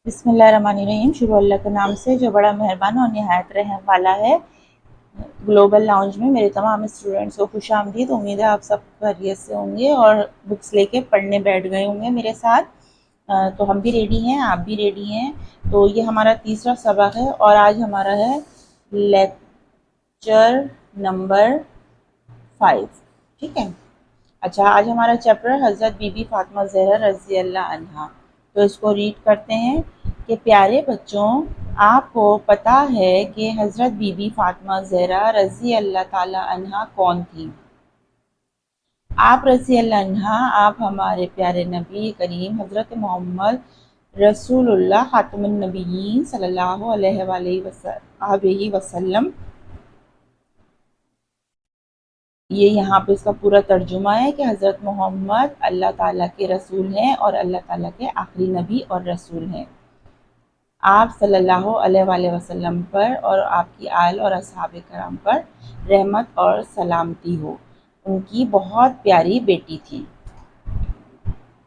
بسم اللہ الرحمن الرحیم۔ شروع اللہ کے نام سے جو بڑا مہربان اور نہایت رحم والا ہے۔ گلوبل لاؤنج میں میرے تمام اسٹوڈنٹس کو خوش آمدید۔ امید ہے آپ سب خیریت سے ہوں گے اور بکس لے کے پڑھنے بیٹھ گئے ہوں گے میرے ساتھ۔ تو ہم بھی ریڈی ہیں، آپ بھی ریڈی ہیں۔ تو یہ ہمارا تیسرا سبق ہے اور آج ہمارا ہے لیکچر نمبر 5، ٹھیک ہے۔ اچھا، آج ہمارا چیپٹر حضرت بی بی فاطمہ زہرا رضی اللہ عنہا۔ تو اس کو ریڈ کرتے ہیں کہ پیارے بچوں، آپ کو پتہ ہے کہ حضرت بی بی فاطمہ زہرا رضی اللہ تعالی عنہا کون تھی؟ آپ رضی اللہ عنہا، آپ ہمارے پیارے نبی کریم حضرت محمد رسول اللہ خاتم النبیین صلی اللہ علیہ وآلہ وسلم، یہ یہاں پہ اس کا پورا ترجمہ ہے کہ حضرت محمد اللہ تعالیٰ کے رسول ہیں اور اللہ تعالیٰ کے آخری نبی اور رسول ہیں۔ آپ صلی اللہ علیہ وآلہ وسلم پر اور آپ کی آل اور اصحاب کرام پر رحمت اور سلامتی ہو۔ ان کی بہت پیاری بیٹی تھی۔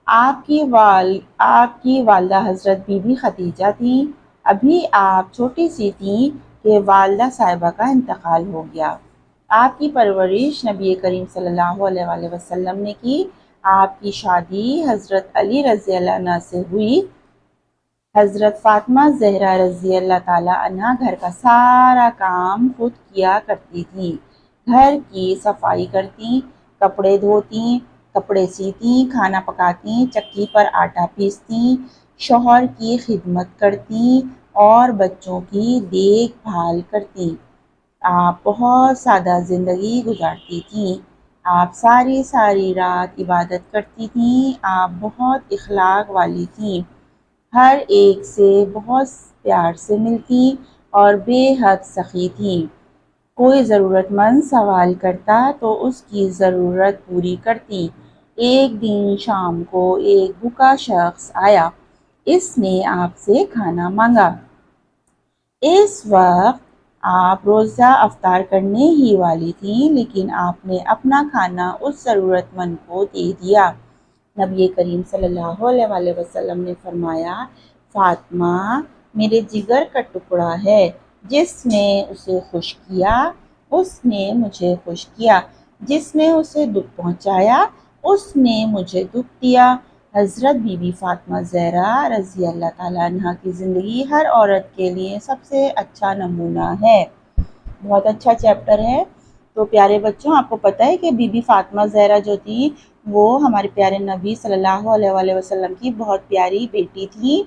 آپ کی والدہ حضرت بی بی خدیجہ تھیں۔ ابھی آپ چھوٹی سی تھیں کہ والدہ صاحبہ کا انتقال ہو گیا۔ آپ کی پرورش نبی کریم صلی اللہ علیہ وآلہ وسلم نے کی۔ آپ کی شادی حضرت علی رضی اللہ عنہ سے ہوئی۔ حضرت فاطمہ زہرا رضی اللہ تعالی عنہ گھر کا سارا کام خود کیا کرتی تھی۔ گھر کی صفائی کرتی، کپڑے دھوتی، کپڑے سیتی، کھانا پکاتی، چکی پر آٹا پیستی، شوہر کی خدمت کرتی اور بچوں کی دیکھ بھال کرتی۔ آپ بہت سادہ زندگی گزارتی تھیں۔ آپ ساری رات عبادت کرتی تھیں۔ آپ بہت اخلاق والی تھیں۔ ہر ایک سے بہت پیار سے ملتی اور بے حد سخی تھیں۔ کوئی ضرورت مند سوال کرتا تو اس کی ضرورت پوری کرتی۔ ایک دن شام کو ایک بھوکا شخص آیا۔ اس نے آپ سے کھانا مانگا۔ اس وقت آپ روزہ افطار کرنے ہی والی تھیں، لیکن آپ نے اپنا کھانا اس ضرورت مند کو دے دیا۔ نبی کریم صلی اللہ علیہ وآلہ وسلم نے فرمایا، فاطمہ میرے جگر کا ٹکڑا ہے، جس نے اسے خوش کیا اس نے مجھے خوش کیا، جس نے اسے دکھ پہنچایا اس نے مجھے دکھ دیا۔ حضرت بی بی فاطمہ زہرا رضی اللہ تعالیٰ عنہ کی زندگی ہر عورت کے لیے سب سے اچھا نمونہ ہے۔ بہت اچھا چیپٹر ہے۔ تو پیارے بچوں، آپ کو پتہ ہے کہ بی بی فاطمہ زہرا جو تھی وہ ہمارے پیارے نبی صلی اللہ علیہ وآلہ وسلم کی بہت پیاری بیٹی تھی،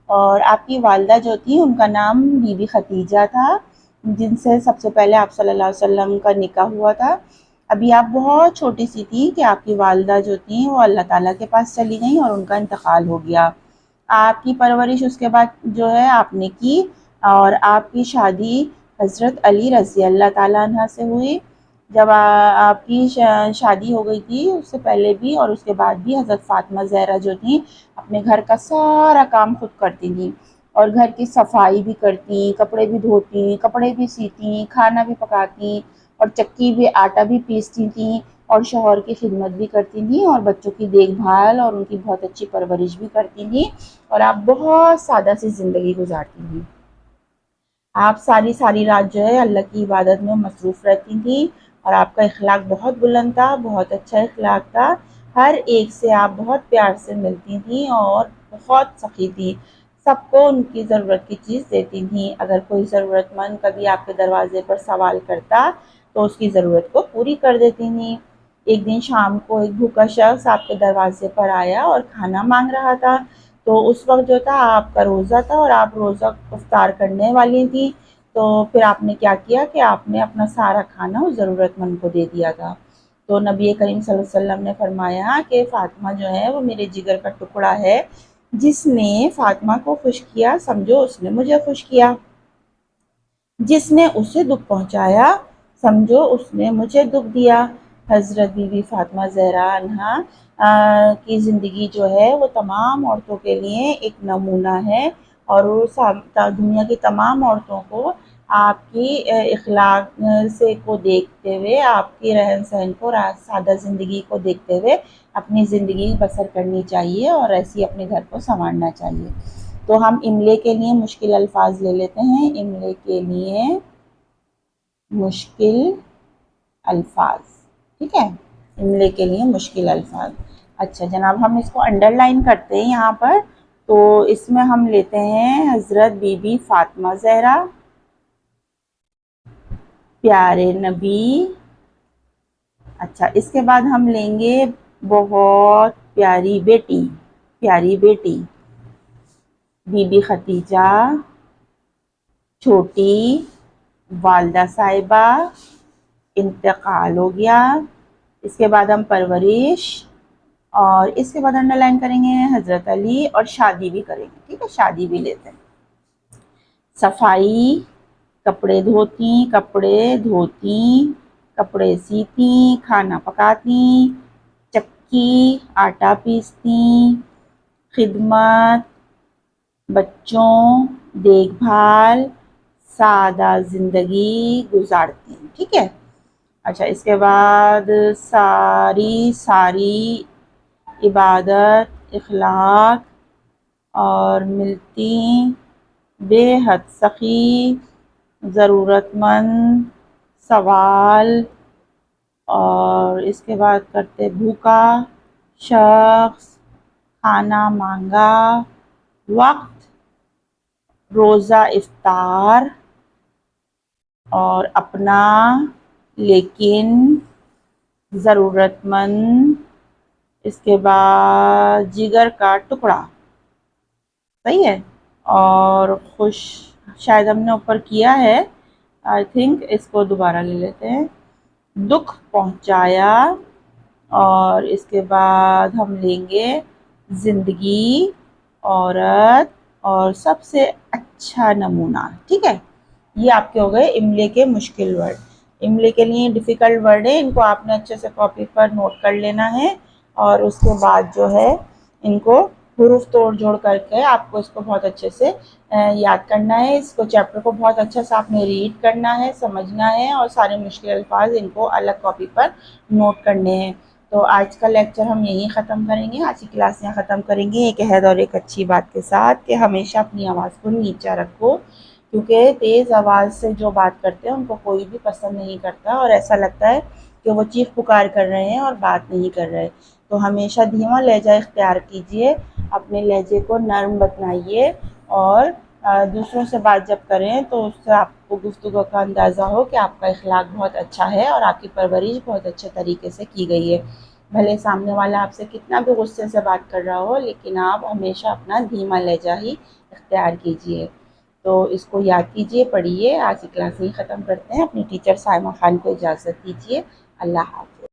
اور آپ کی والدہ جو تھی ان کا نام بی بی خدیجہ تھا، جن سے سب سے پہلے آپ صلی اللہ علیہ وسلم کا نکاح ہوا تھا۔ ابھی آپ بہت چھوٹی سی تھی کہ آپ کی والدہ جو تھیں وہ اللہ تعالیٰ کے پاس چلی گئیں اور ان کا انتقال ہو گیا۔ آپ کی پرورش اس کے بعد جو ہے آپ نے کی، اور آپ کی شادی حضرت علی رضی اللہ تعالیٰ عنہ سے ہوئی۔ جب آپ کی شادی ہو گئی تھی، اس سے پہلے بھی اور اس کے بعد بھی حضرت فاطمہ زہرا جو تھیں اپنے گھر کا سارا کام خود کرتی تھیں، اور گھر کی صفائی بھی کرتی، کپڑے بھی دھوتی، کپڑے بھی سیتی، کھانا بھی پکاتی، اور چکی بھی آٹا بھی پیستی تھیں، اور شوہر کی خدمت بھی کرتی تھیں، اور بچوں کی دیکھ بھال اور ان کی بہت اچھی پرورش بھی کرتی تھیں، اور آپ بہت سادہ سی زندگی گزارتی تھیں۔ آپ ساری رات جو ہے اللہ کی عبادت میں مصروف رہتی تھیں، اور آپ کا اخلاق بہت بلند تھا، بہت اچھا اخلاق تھا۔ ہر ایک سے آپ بہت پیار سے ملتی تھیں اور بہت سخی تھیں۔ سب کو ان کی ضرورت کی چیز دیتی تھیں۔ اگر کوئی ضرورت مند کبھی آپ کے دروازے پر سوال کرتا تو اس کی ضرورت کو پوری کر دیتی تھیں۔ ایک دن شام کو ایک بھوکا شخص آپ کے دروازے پر آیا اور کھانا مانگ رہا تھا۔ تو اس وقت جو تھا آپ کا روزہ تھا اور آپ روزہ افطار کرنے والی تھی، تو پھر آپ نے کیا کیا کہ آپ نے اپنا سارا کھانا اس ضرورت مند کو دے دیا تھا۔ تو نبی کریم صلی اللہ علیہ وسلم نے فرمایا کہ فاطمہ جو ہے وہ میرے جگر کا ٹکڑا ہے، جس نے فاطمہ کو خوش کیا سمجھو اس نے مجھے خوش کیا، جس نے اسے دکھ پہنچایا سمجھو اس نے مجھے دکھ دیا۔ حضرت بی بی فاطمہ زہرا عنہا کی زندگی جو ہے وہ تمام عورتوں کے لیے ایک نمونہ ہے، اور وہ دنیا کی تمام عورتوں کو آپ کی اخلاق سے کو دیکھتے ہوئے، آپ کی رہن سہن کو، سادہ زندگی کو دیکھتے ہوئے اپنی زندگی بسر کرنی چاہیے اور ایسی اپنے گھر کو سنوارنا چاہیے۔ تو ہم املے کے لیے مشکل الفاظ لے لیتے ہیں. املے کے لیے مشکل الفاظ. ٹھیک ہے، املے کے لیے مشکل الفاظ. اچھا جناب، ہم اس کو انڈر لائن کرتے ہیں یہاں پر. تو اس میں ہم لیتے ہیں حضرت بی بی فاطمہ زہرا، پیارے نبی. اچھا، اس کے بعد ہم لیں گے بہت پیاری بیٹی. پیاری بیٹی، بی بی خدیجہ، چھوٹی والدہ صاحبہ، انتقال ہو گیا. اس کے بعد ہم پرورش، اور اس کے بعد انڈر لائن کریں گے حضرت علی، اور شادی بھی کریں گے. ٹھیک ہے، شادی بھی لیتے ہیں. صفائی، کپڑے دھوتی، کپڑے دھوتی، کپڑے سیتی، کھانا پکاتی، چکی آٹا پیستی، خدمت بچوں دیکھ بھال، سادہ زندگی گزارتی. ٹھیک ہے. اچھا، اس کے بعد ساری عبادت، اخلاق، اور ملتی بے حد سخی، ضرورت مند، سوال، اور اس کے بعد کرتے بھوکا شخص، کھانا مانگا، وقت روزہ افطار، اور اپنا لیکن ضرورت مند. اس کے بعد جگر کا ٹکڑا. صحیح ہے. اور خوش، شاید ہم نے اوپر کیا ہے، آئی تھنک اس کو دوبارہ لے لیتے ہیں. دکھ پہنچایا، اور اس کے بعد ہم لیں گے زندگی، عورت، اور سب سے اچھا نمونہ. ٹھیک ہے، یہ آپ کے ہو گئے املے کے مشکل ورڈ. املے کے لیے ڈیفیکلٹ ورڈ ہے، ان کو آپ نے اچھے سے کاپی پر نوٹ کر لینا ہے. اور اس کے بعد جو ہے ان کو حروف توڑ جوڑ کر کے آپ کو اس کو بہت اچھے سے یاد کرنا ہے. اس کو چیپٹر کو بہت اچھا سے آپ نے ریڈ کرنا ہے، سمجھنا ہے، اور سارے مشکل الفاظ ان کو الگ کاپی پر نوٹ کرنے ہیں. تو آج کا لیکچر ہم یہیں ختم کریں گے، آج کی کلاس یہاں ختم کریں گے، ایک عہد اور ایک اچھی بات کے ساتھ کہ ہمیشہ اپنی آواز کو نیچا رکھو، کیونکہ تیز آواز سے جو بات کرتے ہیں ان کو کوئی بھی پسند نہیں کرتا، اور ایسا لگتا ہے کہ وہ چیخ پکار کر رہے ہیں اور بات نہیں کر رہے. تو ہمیشہ دھیما لہجہ اختیار کیجئے، اپنے لہجے کو نرم بنائیے، اور دوسروں سے بات جب کریں تو اس سے آپ کو گفتگو کا اندازہ ہو کہ آپ کا اخلاق بہت اچھا ہے اور آپ کی پرورش بہت اچھے طریقے سے کی گئی ہے. بھلے سامنے والا آپ سے کتنا بھی غصے سے بات کر رہا ہو، لیکن آپ ہمیشہ اپنا دھیما لہجہ ہی اختیار کیجئے. تو اس کو یاد کیجئے، پڑھیے. آج کی کلاس ہی ختم کرتے ہیں. اپنی ٹیچر سائمہ خان کو اجازت دیجیے. اللہ حافظ.